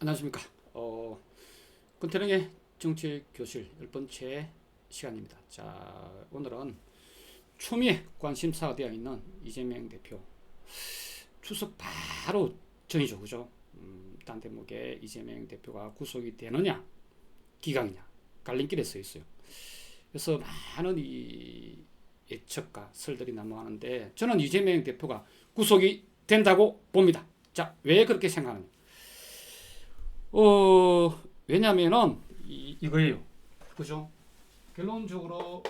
안녕하십니까. 권태령의 정치교실 10번째 시간입니다. 자, 오늘은 초미의 관심사가 되어 있는 이재명 대표. 추석 바로 전이죠, 그죠? 딴 대목에 이재명 대표가 구속이 되느냐, 기각이냐, 갈림길에 서 있어요. 그래서 많은 이 예측과 설들이 난무하는데, 저는 이재명 대표가 구속이 된다고 봅니다. 자, 왜 그렇게 생각하느냐? 왜냐면은 이거예요. 그죠? 결론적으로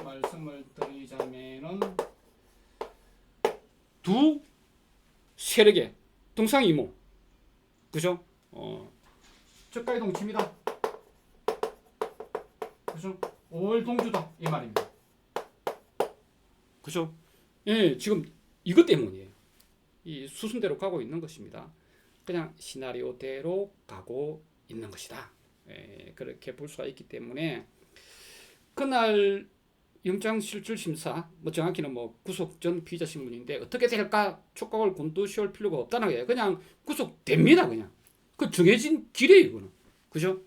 말씀을 드리자면은 두 세력의 동상이몽. 그죠? 저가의 동침이다. 그죠? 5월 동주다. 이 말입니다. 그죠? 예, 지금 이것 때문이에요. 이 수순대로 가고 있는 것입니다. 그냥 시나리오대로 가고 있는 것이다. 그렇게 볼 수가 있기 때문에 그날 영장실질심사, 정확히는 구속 전 피의자 신문인데 어떻게 될까 촉각을 곤두세울 필요가 없다는 거예요. 그냥 구속됩니다. 그냥 그 정해진 길이에요. 이거는 그죠?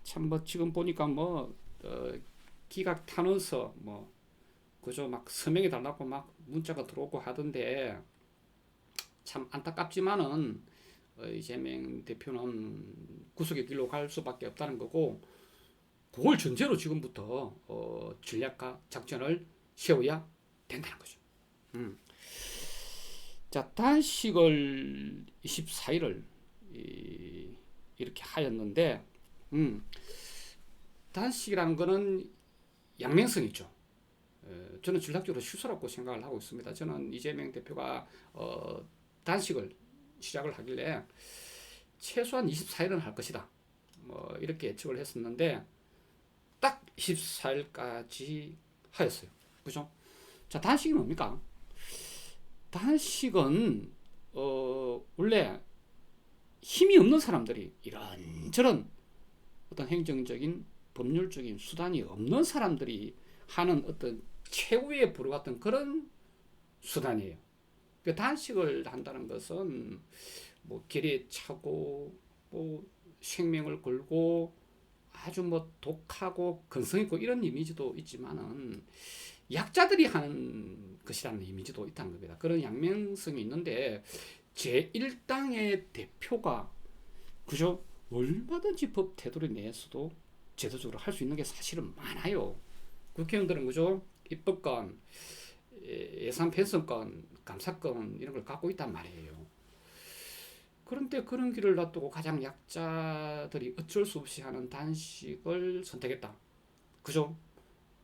참 지금 보니까 기각 탄원서 그죠? 막 서명해 달라고 막 문자가 들어오고 하던데. 참 안타깝지만은 이재명 대표는 구속의 길로 갈 수밖에 없다는 거고, 그걸 전제로 지금부터 전략과 작전을 세워야 된다는 거죠. 자, 단식을 24일을 이렇게 하였는데, 단식이라는 거는 양면성이 있죠. 저는 전략적으로 실수라고 생각을 하고 있습니다. 저는 이재명 대표가 단식을 시작을 하길래 최소한 24일은 할 것이다. 이렇게 예측을 했었는데 딱 24일까지 하였어요. 그죠? 자, 단식이 뭡니까? 단식은 원래 힘이 없는 사람들이 이런저런 어떤 행정적인 법률적인 수단이 없는 사람들이 하는 어떤 최후의 불화 같은 그런 수단이에요. 단식을 한다는 것은 길에 차고 생명을 걸고 아주 독하고 근성 있고 이런 이미지도 있지만은 약자들이 하는 것이라는 이미지도 있다는 겁니다. 그런 양면성이 있는데 제1당의 대표가 그저 얼마든지 법 테두리 내에서도 제도적으로 할 수 있는 게 사실은 많아요. 국회의원들은 그죠? 입법권, 예산 편성권, 감사권 이런 걸 갖고 있단 말이에요. 그런데 그런 길을 놔두고 가장 약자들이 어쩔 수 없이 하는 단식을 선택했다. 그죠?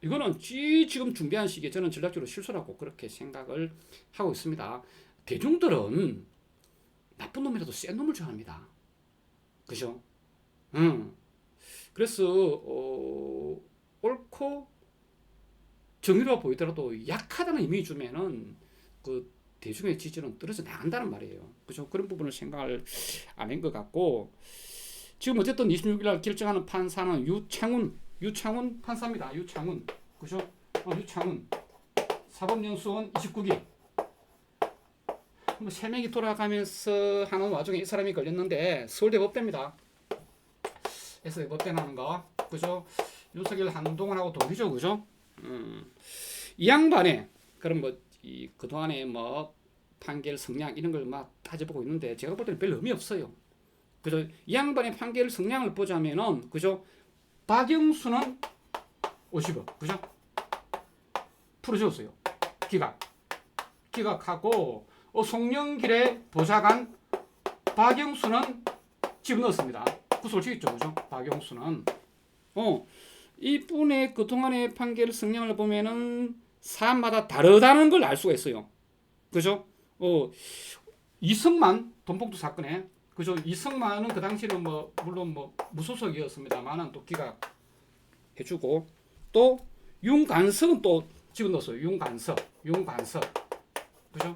이거는 지금 준비한 시기에 저는 전략적으로 실수라고 그렇게 생각을 하고 있습니다. 대중들은 나쁜 놈이라도 센 놈을 좋아합니다. 그죠? 그래서 옳고 정의로워 보이더라도 약하다는 이미지 주면은 그 대중의 지지는 떨어져 나간다는 말이에요. 그죠? 그런 부분을 생각을 안 한 것 같고, 지금 어쨌든 26일 날 결정하는 판사는 유창훈 판사입니다. 유창훈. 그죠? 유창훈. 사법연수원 29기. 3명이 돌아가면서 하는 와중에 이 사람이 걸렸는데, 서울대 법대입니다. 그래서 법대 나는 거. 그죠? 윤석열 한동훈하고 동기죠. 그죠? 이 양반의 그런 그동안에 판결 성량 이런 걸 따져보고 있는데 제가 볼 때는 별 의미 없어요. 그죠? 이 양반의 판결 성량을 보자면은 그죠? 박영수는 50억. 그죠? 풀어줬어요. 기각하고 송영길의 보좌관 박영수는 집어넣었습니다. 구속시켰죠. 그죠? 박영수는 이분의 그동안의 판결 성량을 보면은 사람마다 다르다는 걸 알 수가 있어요. 그죠? 이승만 돈봉투 사건에 그죠? 이승만은 그 당시는 물론 무소속이었습니다만은 또 기각해주고, 또 윤관석은 또 집어넣었어요. 윤관석 그죠?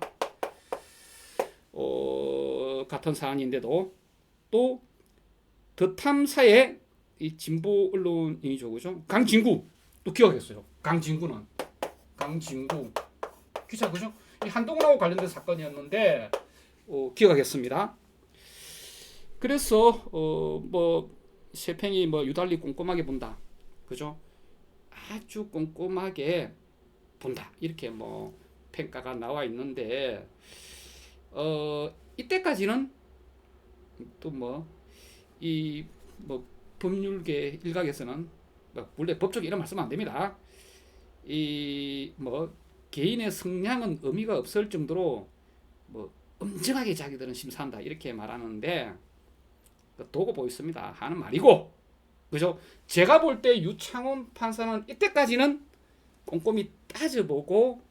같은 사안인데도 또 더 탐사의 이 진보 언론이죠, 그죠? 강진구 또 기억했어요. 강진구 기자, 그죠? 이 한동훈하고 관련된 사건이었는데 기억하겠습니다. 그래서 뭐 세팽이 뭐 유달리 꼼꼼하게 본다, 그죠? 아주 꼼꼼하게 본다, 이렇게 뭐 평가가 나와 있는데 이때까지는 또 뭐 이 뭐 법률계 일각에서는 원래 법적으로 이런 말씀은 안 됩니다. 이 뭐 개인의 성향은 의미가 없을 정도로 뭐 엄정하게 자기들은 심사한다, 이렇게 말하는데 도고 보였습니다 하는 말이고, 그죠? 제가 볼 때 유창훈 판사는 이때까지는 꼼꼼히 따져보고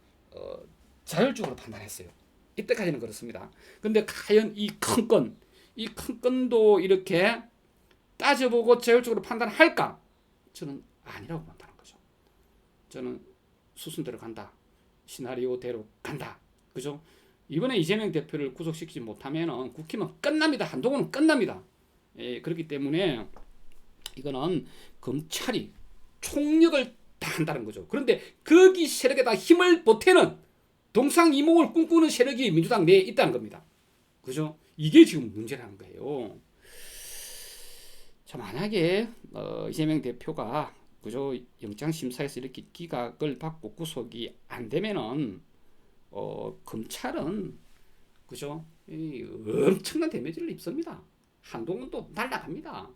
자율적으로 판단했어요. 이때까지는 그렇습니다. 근데 과연 이 큰 건도 이렇게 따져보고 자율적으로 판단할까? 저는 아니라고 본다는 거죠. 저는 수순대로 간다, 시나리오대로 간다, 그죠? 이번에 이재명 대표를 구속시키지 못하면 국힘은 끝납니다. 한동훈은 끝납니다. 그렇기 때문에 이거는 검찰이 총력을 다한다는 거죠. 그런데 거기 세력에다 힘을 보태는 동상이몽을 꿈꾸는 세력이 민주당 내에 있다는 겁니다. 그죠? 이게 지금 문제라는 거예요. 자, 만약에 이재명 대표가, 그죠, 영장심사에서 이렇게 기각을 받고 구속이 안 되면은 검찰은, 그죠, 엄청난 데미지를 입습니다. 한동훈도 날아갑니다.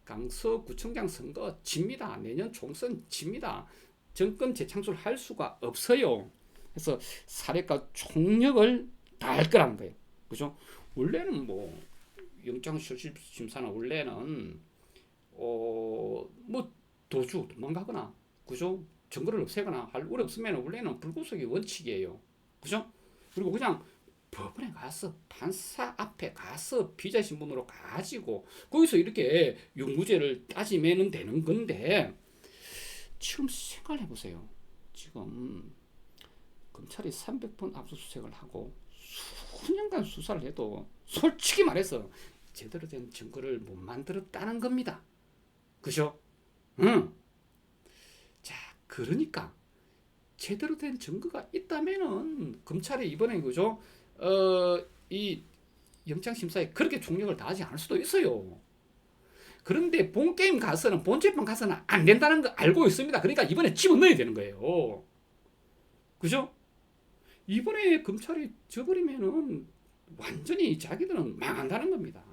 강서구청장 선거 집니다. 내년 총선 집니다. 정권 재창출 할 수가 없어요. 그래서 사례과 총력을 다할 거라는 거예요. 그죠? 원래는 뭐 영장실질심사는 원래는 뭐 도망가거나, 그죠? 증거를 없애거나 할 우려 없으면 원래는 불구속이 원칙이에요. 그죠? 그리고 그냥 법원에 가서 판사 앞에 가서 피의자 신분으로 가지고 거기서 이렇게 유무죄를 따지면 되는 건데, 지금 생각해 보세요. 지금 검찰이 300번 압수수색을 하고 수년간 수사를 해도 솔직히 말해서 제대로 된 증거를 못 만들었다는 겁니다. 그죠? 응. 자, 그러니까 제대로 된 증거가 있다면은 검찰이 이번에, 그죠, 이 영장심사에 그렇게 총력을 다하지 않을 수도 있어요. 그런데 본게임 가서는, 본재판 가서는 안 된다는 거 알고 있습니다. 그러니까 이번에 집어넣어야 되는 거예요. 그죠? 이번에 검찰이 져버리면은 완전히 자기들은 망한다는 겁니다.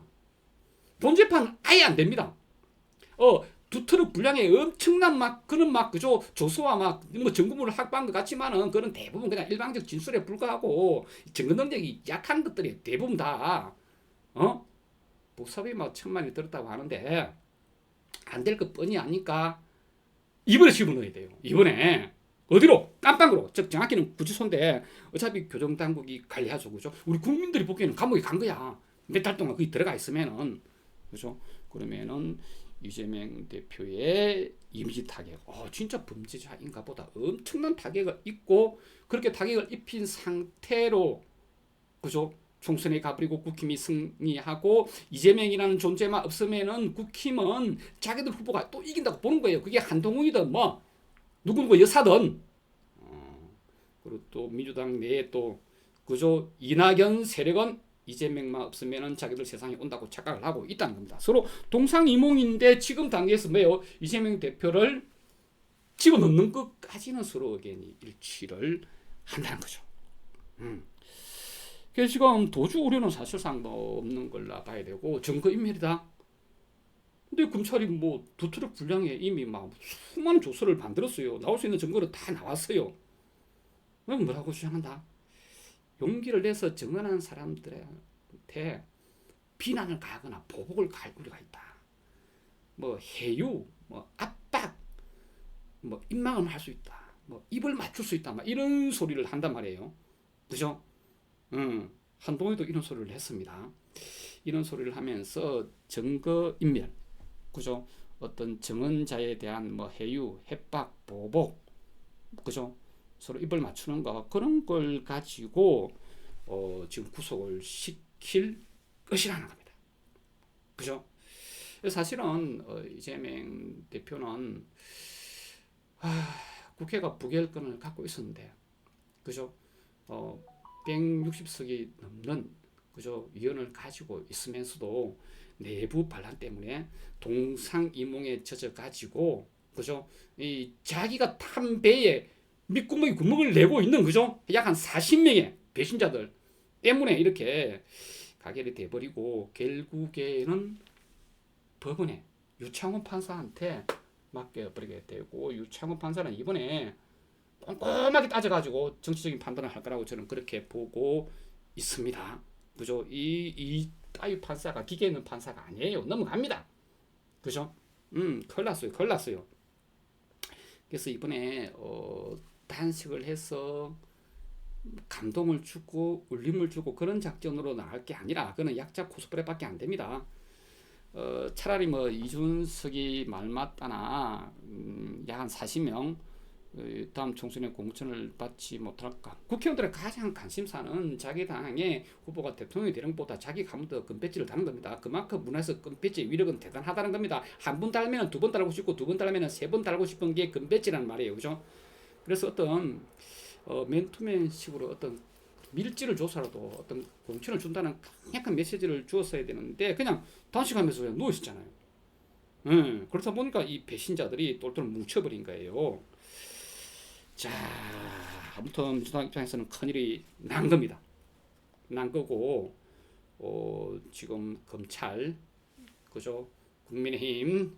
본재판 아예 안 됩니다. 두 트럭 분량의 엄청난 그런 그죠, 조서와 뭐 증거물을 확보한 것 같지만은 그런 대부분 그냥 일방적 진술에 불과하고 증거 능력이 약한 것들이 대부분 다 복사비 천만이 들었다고 하는데 안 될 것 뻔히 아니까 이번에 집어넣어야 돼요. 이번에 어디로? 깜빵으로. 즉 정확히는 구치소인데 어차피 교정당국이 관리하죠, 그죠? 우리 국민들이 보기에는 감옥에 간 거야. 몇 달 동안 거기 들어가 있으면은, 그죠? 그러면은 이재명 대표의 이미지 타격, 진짜 범죄자인가 보다, 엄청난 타격을 입고, 그렇게 타격을 입힌 상태로, 그죠, 총선에 가버리고 국힘이 승리하고 이재명이라는 존재만 없으면은 국힘은 자기들 후보가 또 이긴다고 보는 거예요. 그게 한동훈이든 뭐 누구 여사든. 그리고 또 민주당 내에 또, 그죠, 이낙연 세력은 이재명만 없으면은 자기들 세상에 온다고 착각을 하고 있다는 겁니다. 서로 동상이몽인데 지금 단계에서 뭐예요? 이재명 대표를 집어넣는 것까지는 서로 의견이 일치를 한다는 거죠. 그래서 지금 도주 우려는 사실상 뭐 없는 걸로 봐야 되고, 증거인멸이다. 근데 검찰이 뭐 두 트럭 분량에 이미 수많은 조서를 만들었어요. 나올 수 있는 증거는 다 나왔어요. 그럼 뭐라고 주장한다? 용기를 내서 증언한 사람들한테 비난을 가하거나 보복을 가할 우려가 있다. 뭐 해유, 뭐 압박, 뭐 입막음을 할 수 있다. 뭐 입을 맞출 수 있다. 이런 소리를 한단 말이에요. 그죠? 한동훈도 이런 소리를 했습니다. 이런 소리를 하면서 증거인멸, 그죠? 어떤 증언자에 대한 뭐 해유, 협박, 보복, 그죠? 서로 입을 맞추는 거, 그런 걸 가지고 지금 구속을 시킬 것이라는 겁니다. 그죠? 사실은 이재명 대표는 국회가 부결권을 갖고 있었는데, 그죠? 660석이 넘는 그죠 위원을 가지고 있으면서도 내부 반란 때문에 동상이몽에 젖어 가지고 그죠 이 자기가 탄 배에 밑구멍에 구멍을 내고 있는 그죠 약 한 40명의 배신자들 때문에 이렇게 가결이 돼버리고 결국에는 법원에 유창훈 판사한테 맡겨버리게 되고 유창훈 판사는 이번에 꼼꼼하게 따져가지고 정치적인 판단을 할 거라고 저는 그렇게 보고 있습니다. 그죠? 이 따위 판사가 기계 있는 판사가 아니에요. 넘어갑니다. 그죠? 큰일 났어요. 큰일 났어요. 그래서 이번에 단식을 해서 감동을 주고 울림을 주고 그런 작전으로 나갈 게 아니라 그는 약자 코스프레밖에 안 됩니다. 차라리 뭐 이준석이 말 맞다나 약 한 40명 다음 총선에 공천을 받지 못할까. 국회의원들의 가장 관심사는 자기 당의 후보가 대통령이 되는 것보다 자기 가면 더 금배지를 다는 겁니다. 그만큼 문화에서 금배지의 위력은 대단하다는 겁니다. 한 번 달면 두 번 달고 싶고 두 번 달면 세 번 달고 싶은 게 금배지라는 말이에요. 그죠? 그래서 어떤 맨투맨식으로 어떤 밀지를 줘서라도 어떤 공천을 준다는 강력한 메시지를 주었어야 되는데 그냥 단식하면서 그냥 누워 있었잖아요. 그렇다 보니까 이 배신자들이 똘똘 뭉쳐버린 거예요. 자, 아무튼 민주당 입장에서는 큰일이 난 겁니다. 난 거고, 지금 검찰, 그죠? 국민의힘,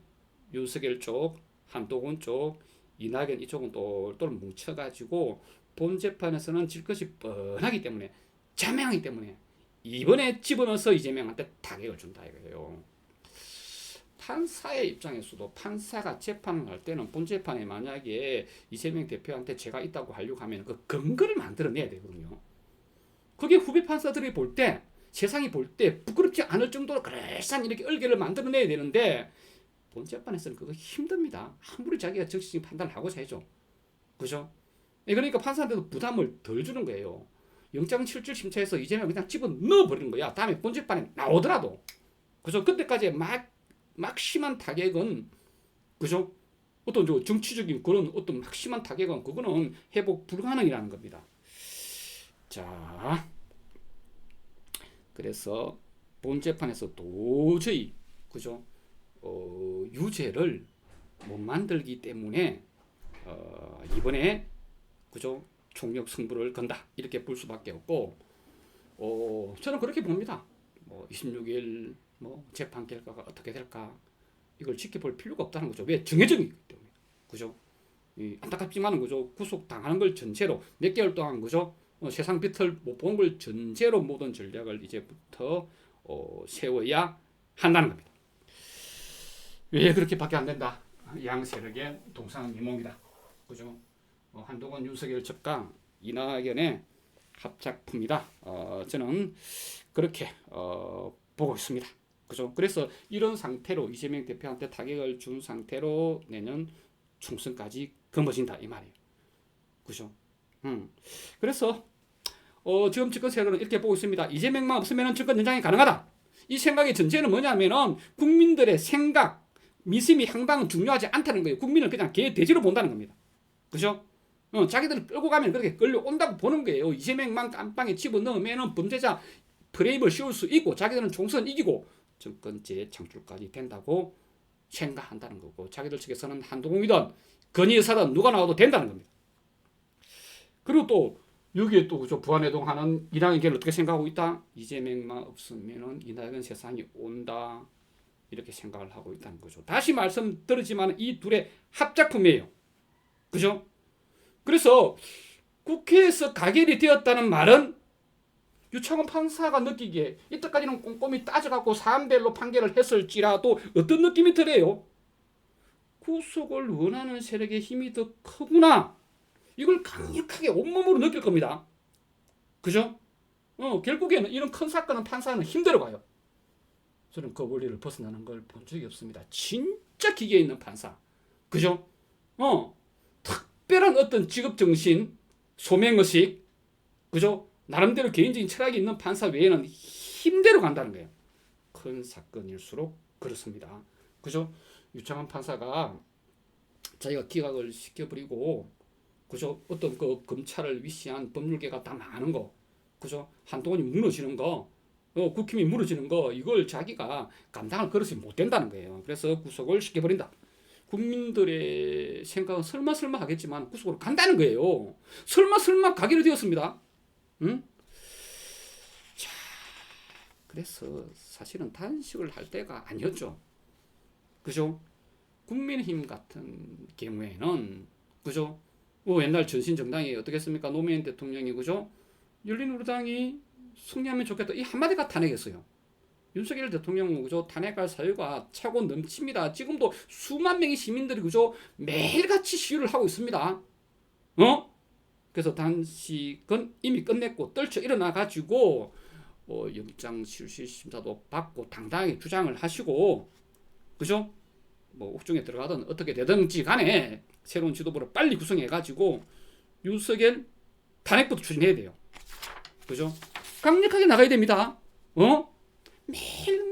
윤석열 쪽, 한동훈 쪽, 이낙연 이쪽은 똘똘 뭉쳐가지고 본 재판에서는 질 것이 뻔하기 때문에 자명하기 때문에 이번에 집어넣어서 이재명한테 타격을 준다 이거예요. 판사의 입장에서도 판사가 재판을 할 때는 본 재판에 만약에 이재명 대표한테 죄가 있다고 하려고 하면 그 근거를 만들어내야 되거든요. 그게 후배 판사들이 볼 때, 세상이 볼 때 부끄럽지 않을 정도로 그럴싸한 이렇게 얼개를 만들어내야 되는데 본 재판에서는 그거 힘듭니다. 아무리 자기가 정치적인 판단을 하고자 해죠. 그죠? 그러니까 판사한테도 부담을 덜 주는 거예요. 영장 실질 심사에서 이재명 그냥 집어 넣어버리는 거야. 다음에 본 재판에 나오더라도. 그죠? 그때까지 막 심한 타격은 그죠? 어떤 정치적인 그런 어떤 막 심한 타격은 그거는 회복 불가능이라는 겁니다. 자, 그래서 본 재판에서 도저히 그죠? 유죄를 못 만들기 때문에 이번에 그죠? 총력 승부를 건다 이렇게 볼 수밖에 없고 저는 그렇게 봅니다. 26일 재판 결과가 어떻게 될까 이걸 지켜볼 필요가 없다는 거죠. 왜? 정해져 있기 때문에. 그죠? 안타깝지만은 그죠? 구속 당하는 걸 전제로 몇 개월 동안 그죠? 세상 빛을 못 본 걸 전제로 모든 전략을 이제부터 세워야 한다는 겁니다. 왜 그렇게밖에 안 된다? 양 세력의 동상이몽이다. 그죠? 한동훈 윤석열 첩강 이낙연의 합작품이다. 저는 그렇게 보고 있습니다. 그죠? 그래서 이런 상태로 이재명 대표한테 타격을 준 상태로 내년 총선까지 거머쥔다 이 말이에요. 그죠? 그래서 지금 집권 세력은 이렇게 보고 있습니다. 이재명만 없으면 정권 연장이 가능하다. 이 생각의 전제는 뭐냐면은 국민들의 생각, 민심이 향방은 중요하지 않다는 거예요. 국민을 그냥 개돼지로 본다는 겁니다. 그죠? 자기들을 끌고 가면 그렇게 끌려온다고 보는 거예요. 이재명만 깜빵에 집어넣으면 범죄자 프레임을 씌울 수 있고 자기들은 총선 이기고 정권제 창출까지 된다고 생각한다는 거고 자기들 측에서는 한동훈이든 건희 여사든 누가 나와도 된다는 겁니다. 그리고 또 여기에 또 그죠 부안해동하는 이낙연을 어떻게 생각하고 있다? 이재명만 없으면 이낙연 세상이 온다 이렇게 생각을 하고 있다는 거죠. 다시 말씀드리지만 이 둘의 합작품이에요. 그죠? 그래서 국회에서 가결이 되었다는 말은 유창훈 판사가 느끼기에 이때까지는 꼼꼼히 따져갖고 사안별로 판결을 했을지라도 어떤 느낌이 들어요? 구속을 원하는 세력의 힘이 더 크구나. 이걸 강력하게 온몸으로 느낄 겁니다. 그죠? 결국에는 이런 큰 사건은 판사는 힘들어 가요. 저는 그 원리를 벗어나는 걸 본 적이 없습니다. 진짜 기계 있는 판사. 그죠? 특별한 어떤 직업정신, 소명의식, 그죠? 나름대로 개인적인 철학이 있는 판사 외에는 힘대로 간다는 거예요. 큰 사건일수록 그렇습니다. 그죠? 유창한 판사가 자기가 기각을 시켜버리고, 그죠? 어떤 그 검찰을 위시한 법률계가 다 망하는 거, 그죠? 한동훈이 무너지는 거, 국힘이 무너지는 거, 이걸 자기가 감당할 그릇이 못 된다는 거예요. 그래서 구속을 시켜버린다. 국민들의 생각은 설마 하겠지만 구속으로 간다는 거예요. 설마 가기로 되었습니다. 응? 자, 그래서 사실은 단식을 할 때가 아니었죠. 그죠? 국민의힘 같은 경우에는, 그죠? 옛날 전신정당이 어떻겠습니까? 노무현 대통령이, 그죠? 열린우리당이 승리하면 좋겠다. 이 한마디가 탄핵했어요. 윤석열 대통령은, 그죠? 탄핵할 사유가 차고 넘칩니다. 지금도 수만 명의 시민들이, 그죠? 매일같이 시위를 하고 있습니다. 그래서 단식은 이미 끝냈고 떨쳐 일어나가지고 영장실시심사도 받고 당당하게 주장을 하시고, 그죠? 옥중에 들어가든 어떻게 되든지 간에 새로운 지도부를 빨리 구성해가지고 윤석열 탄핵부터 추진해야 돼요. 그죠? 강력하게 나가야 됩니다. 매일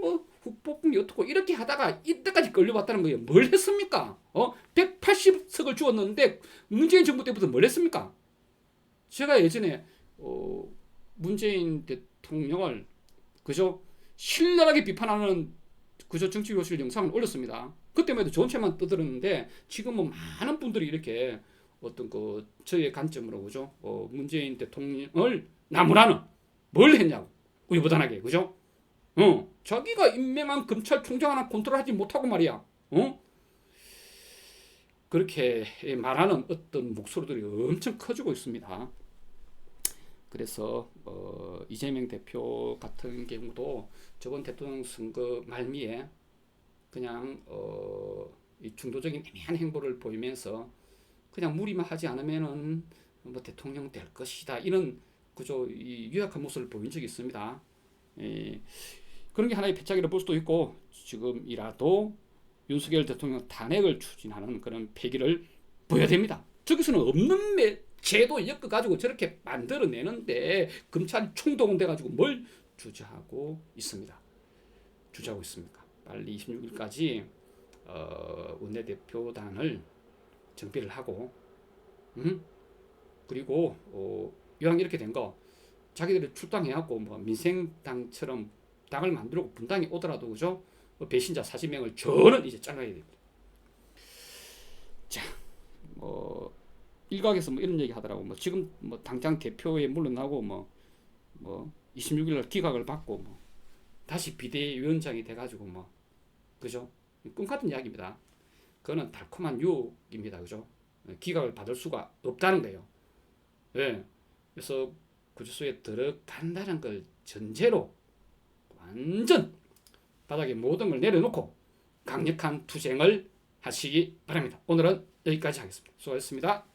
후폭풍이 어떻고 이렇게 하다가 이때까지 끌려왔다는 거예요. 뭘 했습니까? 180석을 주었는데 문재인 정부 때부터 뭘 했습니까? 제가 예전에 문재인 대통령을, 그죠? 신랄하게 비판하는, 그저 정치교실 영상을 올렸습니다. 그때만 해도 좋은 책만 떠들었는데 지금은 많은 분들이 이렇게 어떤 저의 관점으로, 그죠? 문재인 대통령을 나무라는 뭘 했냐고 우유부단하게, 그죠? 자기가 임명한 검찰총장 하나 컨트롤하지 못하고 말이야. 그렇게 말하는 어떤 목소리들이 엄청 커지고 있습니다. 그래서 이재명 대표 같은 경우도 저번 대통령 선거 말미에 그냥 이 중도적인 애매한 행보를 보이면서 그냥 무리만 하지 않으면은 대통령 될 것이다, 이런, 그죠? 이 유약한 모습을 보인 적이 있습니다. 그런 게 하나의 패착이라 볼 수도 있고, 지금이라도 윤석열 대통령 탄핵을 추진하는 그런 패기를 보여야 됩니다. 저기서는 없는 제도 엮어가지고 저렇게 만들어내는데 검찰이 총동원돼가지고 뭘 주저하고 있습니까? 빨리 26일까지 원내대표단을 정비를 하고, 그리고 이왕 이렇게 된 거 자기들이 출당해갖고 민생당처럼 당을 만들고 분당이 오더라도, 그죠? 배신자 40명을 저는 이제 잘라야 됩니다. 자, 일각에서 이런 얘기 하더라고. 지금 당장 대표에 물러나고 26일날 기각을 받고 다시 비대위원장이 돼가지고 그죠? 꿈 같은 이야기입니다. 그거는 달콤한 유혹입니다. 그죠? 기각을 받을 수가 없다는 거예요. 예. 그래서 구치소에 들어간다는 걸 전제로 완전 바닥에 모든 걸 내려놓고 강력한 투쟁을 하시기 바랍니다. 오늘은 여기까지 하겠습니다. 수고하셨습니다.